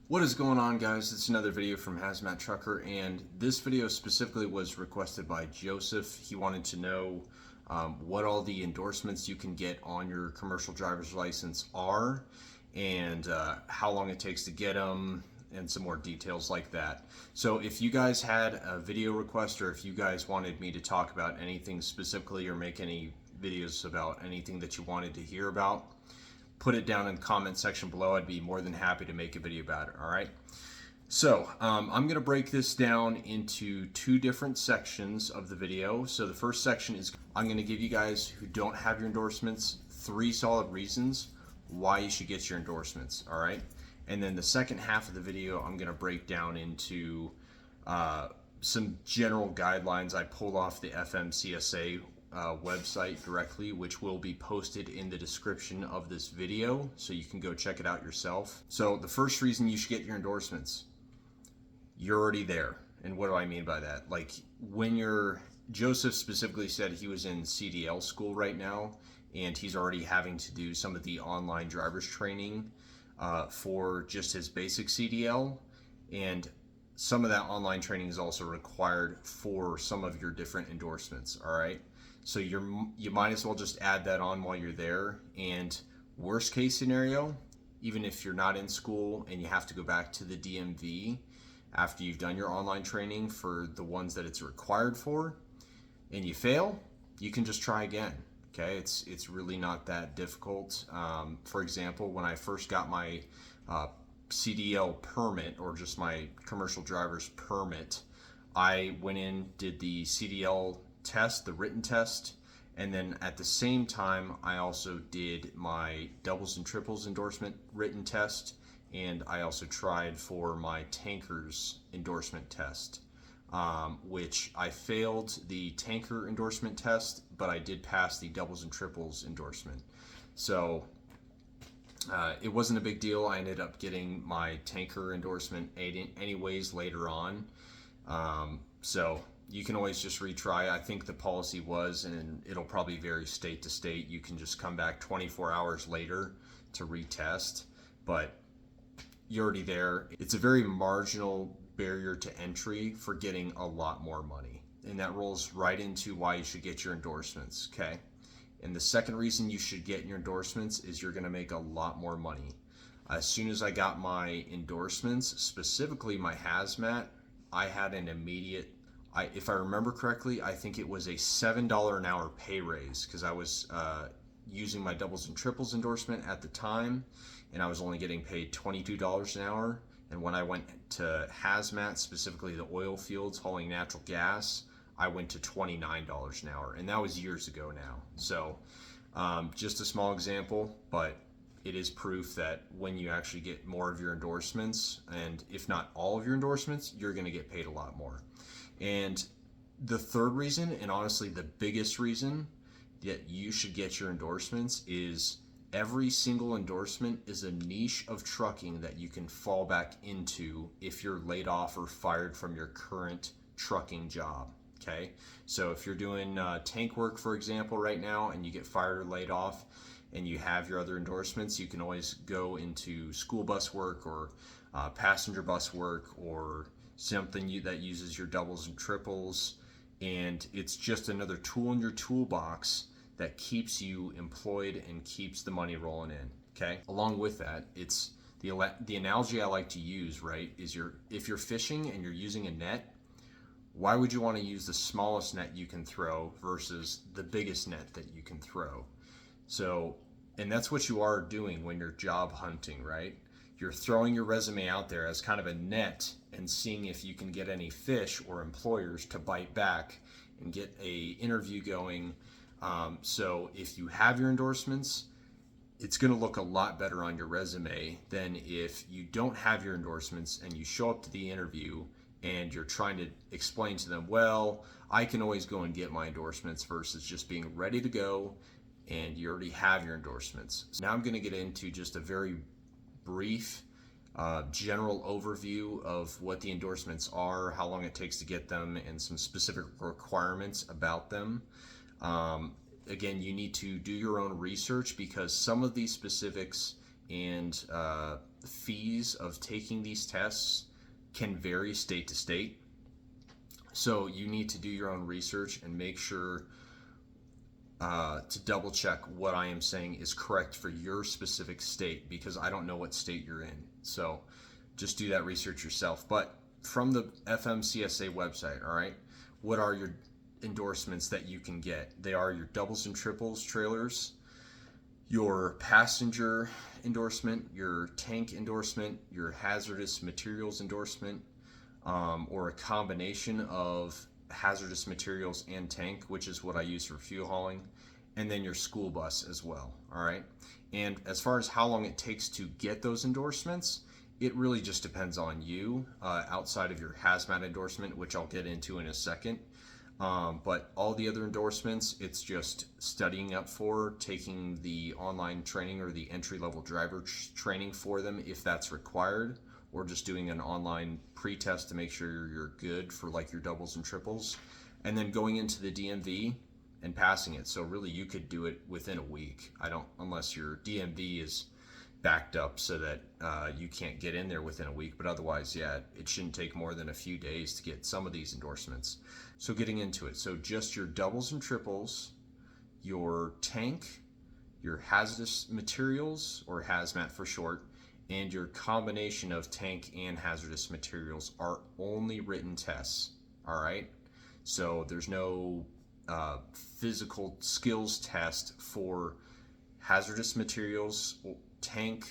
What is going on, guys? It's another video from Hazmat Trucker, and this video specifically was requested by Joseph. He wanted to know what all the endorsements you can get on your commercial driver's license are, and how long it takes to get them, and some more details like that. So if you guys had a video request, or if you guys wanted me to talk about anything specifically or make any videos about anything that you wanted to hear about, put it down in the comment section below. I'd be more than happy to make a video about it. All right. So I'm going to break this down into two different sections of the video. So the first section is I'm going to give you guys who don't have your endorsements 3 solid reasons why you should get your endorsements. All right. And then the second half of the video, I'm going to break down into some general guidelines I pulled off the FMCSA website directly, which will be posted in the description of this video, so you can go check it out yourself. So the first reason you should get your endorsements, you're already there. And what do I mean by that? Like, when Joseph specifically said he was in CDL school right now, and he's already having to do some of the online driver's training for just his basic CDL, and some of that online training is also required for some of your different endorsements. All right. So you might as well just add that on while you're there. And worst case scenario, even if you're not in school and you have to go back to the DMV after you've done your online training for the ones that it's required for, and you fail, you can just try again. Okay, it's really not that difficult. For example, when I first got my CDL permit, or just my commercial driver's permit, I went in, did the CDL test, the written test, and then at the same time I also did my doubles and triples endorsement written test, and I also tried for my tankers endorsement test, which I failed the tanker endorsement test, but I did pass the doubles and triples endorsement. So it wasn't a big deal. I ended up getting my tanker endorsement anyways later on. So you can always just retry. I think the policy was, and it'll probably vary state to state, you can just come back 24 hours later to retest, but you're already there. It's a very marginal barrier to entry for getting a lot more money. And that rolls right into why you should get your endorsements, okay? And the second reason you should get your endorsements is you're gonna make a lot more money. As soon as I got my endorsements, specifically my hazmat, I had an immediate, if I remember correctly, I think it was a $7 an hour pay raise, because I was using my doubles and triples endorsement at the time, and I was only getting paid $22 an hour. And when I went to hazmat, specifically the oil fields hauling natural gas, I went to $29 an hour, and that was years ago now. So just a small example, but it is proof that when you actually get more of your endorsements, and if not all of your endorsements, you're going to get paid a lot more. And the third reason, and honestly the biggest reason that you should get your endorsements, is every single endorsement is a niche of trucking that you can fall back into if you're laid off or fired from your current trucking job. Okay, so if you're doing tank work, for example, right now, and you get fired or laid off, and you have your other endorsements, you can always go into school bus work, or passenger bus work, or something that uses your doubles and triples, and it's just another tool in your toolbox that keeps you employed and keeps the money rolling in. Okay, along with that, it's the analogy I like to use, right, is if you're fishing and you're using a net, why would you want to use the smallest net you can throw versus the biggest net that you can throw? So, and that's what you are doing when you're job hunting, right? You're throwing your resume out there as kind of a net and seeing if you can get any fish or employers to bite back and get a interview going. So if you have your endorsements, it's going to look a lot better on your resume than if you don't have your endorsements and you show up to the interview and you're trying to explain to them, well, I can always go and get my endorsements, versus just being ready to go and you already have your endorsements. So now I'm going to get into just a very brief general overview of what the endorsements are, how long it takes to get them, and some specific requirements about them. Again, you need to do your own research, because some of these specifics and fees of taking these tests can vary state to state. So you need to do your own research and make sure to double check what I am saying is correct for your specific state, because I don't know what state you're in. So just do that research yourself. But from the FMCSA website, all right, what are your endorsements that you can get? They are your doubles and triples trailers, your passenger endorsement, your tank endorsement, your hazardous materials endorsement, or a combination of hazardous materials and tank, which is what I use for fuel hauling, and then your school bus as well. All right. And as far as how long it takes to get those endorsements, it really just depends on you, outside of your hazmat endorsement, which I'll get into in a second. But all the other endorsements, it's just studying up for, taking the online training or the entry-level driver training for them if that's required, or just doing an online pre-test to make sure you're good for like your doubles and triples, and then going into the DMV and passing it. So really you could do it within a week. Unless your DMV is backed up so that you can't get in there within a week, but otherwise, yeah, it shouldn't take more than a few days to get some of these endorsements. So getting into it, so just your doubles and triples, your tank, your hazardous materials, or hazmat for short, and your combination of tank and hazardous materials are only written tests. All right, so there's no physical skills test for hazardous materials, tank,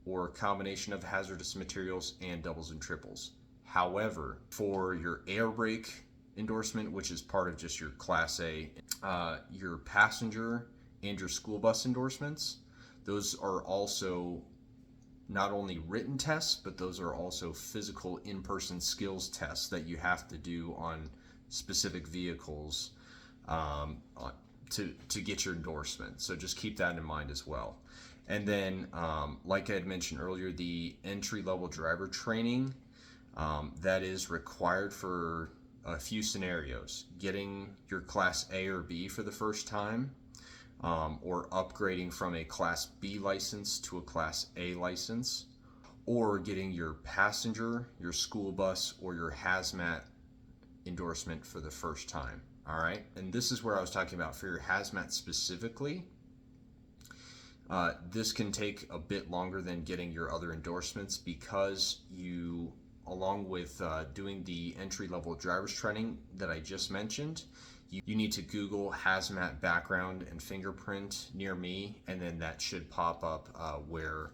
or a combination of hazardous materials and doubles and triples. However, for your air brake endorsement, which is part of just your Class A, your passenger and your school bus endorsements, those are also not only written tests, but those are also physical in-person skills tests that you have to do on specific vehicles to get your endorsement. So just keep that in mind as well. And then, like I had mentioned earlier, the entry-level driver training, that is required for a few scenarios: getting your Class A or B for the first time, or upgrading from a Class B license to a Class A license, or getting your passenger, your school bus, or your hazmat endorsement for the first time. All right, and this is where I was talking about for your hazmat specifically. This can take a bit longer than getting your other endorsements, because you, along with doing the entry-level driver's training that I just mentioned, you need to Google hazmat background and fingerprint near me, and then that should pop up where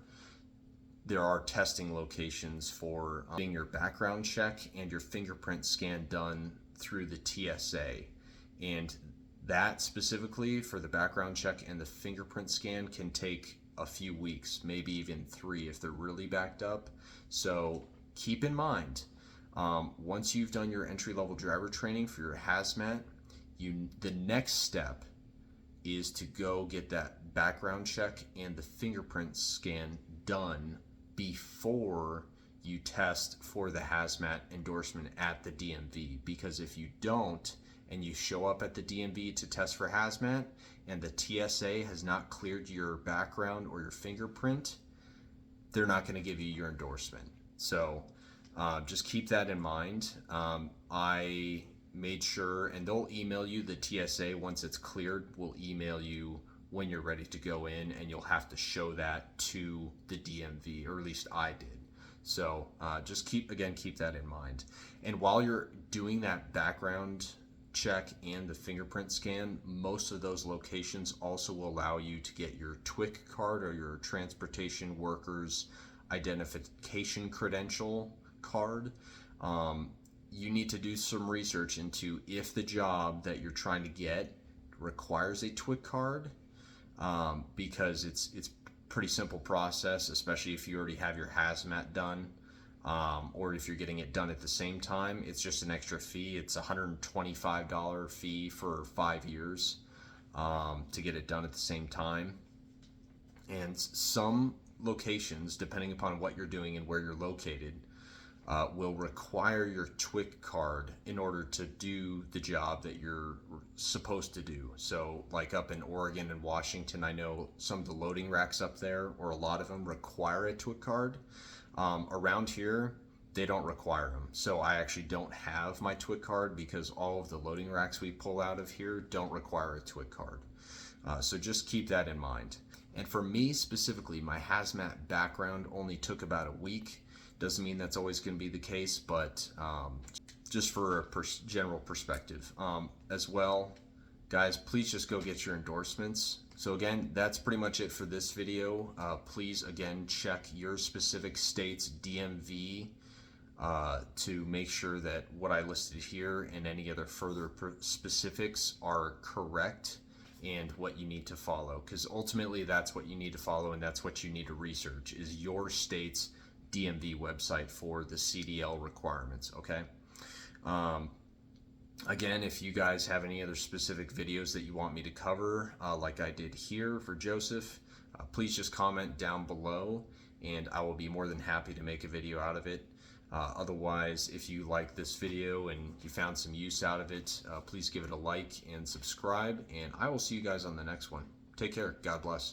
there are testing locations for getting your background check and your fingerprint scan done through the TSA. And that specifically for the background check and the fingerprint scan can take a few weeks, maybe even 3 if they're really backed up. So keep in mind, once you've done your entry-level driver training for your hazmat, the next step is to go get that background check and the fingerprint scan done before you test for the hazmat endorsement at the DMV. Because if you don't, and you show up at the DMV to test for hazmat, and the TSA has not cleared your background or your fingerprint, they're not going to give you your endorsement. So just keep that in mind. I made sure, and they'll email you, the TSA, once it's cleared, will email you when you're ready to go in, and you'll have to show that to the DMV, or at least I did. So just keep that in mind. And while you're doing that background check and the fingerprint scan, most of those locations also will allow you to get your TWIC card, or your Transportation Workers Identification Credential card. You need to do some research into if the job that you're trying to get requires a TWIC card, because it's pretty simple process, especially if you already have your hazmat done. Or if you're getting it done at the same time, it's just an extra fee. It's a $125 fee for 5 years to get it done at the same time. And some locations, depending upon what you're doing and where you're located, will require your TWIC card in order to do the job that you're supposed to do. So like up in Oregon and Washington, I know some of the loading racks up there, or a lot of them, require a TWIC card. Around here, they don't require them. So I actually don't have my TWIC card because all of the loading racks we pull out of here don't require a TWIC card. So just keep that in mind. And for me specifically, my hazmat background only took about a week. Doesn't mean that's always going to be the case, but just for a general perspective. As well, guys, please just go get your endorsements. So again, that's pretty much it for this video. Please, again, check your specific state's DMV to make sure that what I listed here and any other further specifics are correct and what you need to follow, because ultimately that's what you need to follow, and that's what you need to research, is your state's DMV website for the CDL requirements. Okay. Again, if you guys have any other specific videos that you want me to cover, like I did here for Joseph, please just comment down below and I will be more than happy to make a video out of it. Otherwise, if you like this video and you found some use out of it, please give it a like and subscribe, and I will see you guys on the next one. Take care. God bless.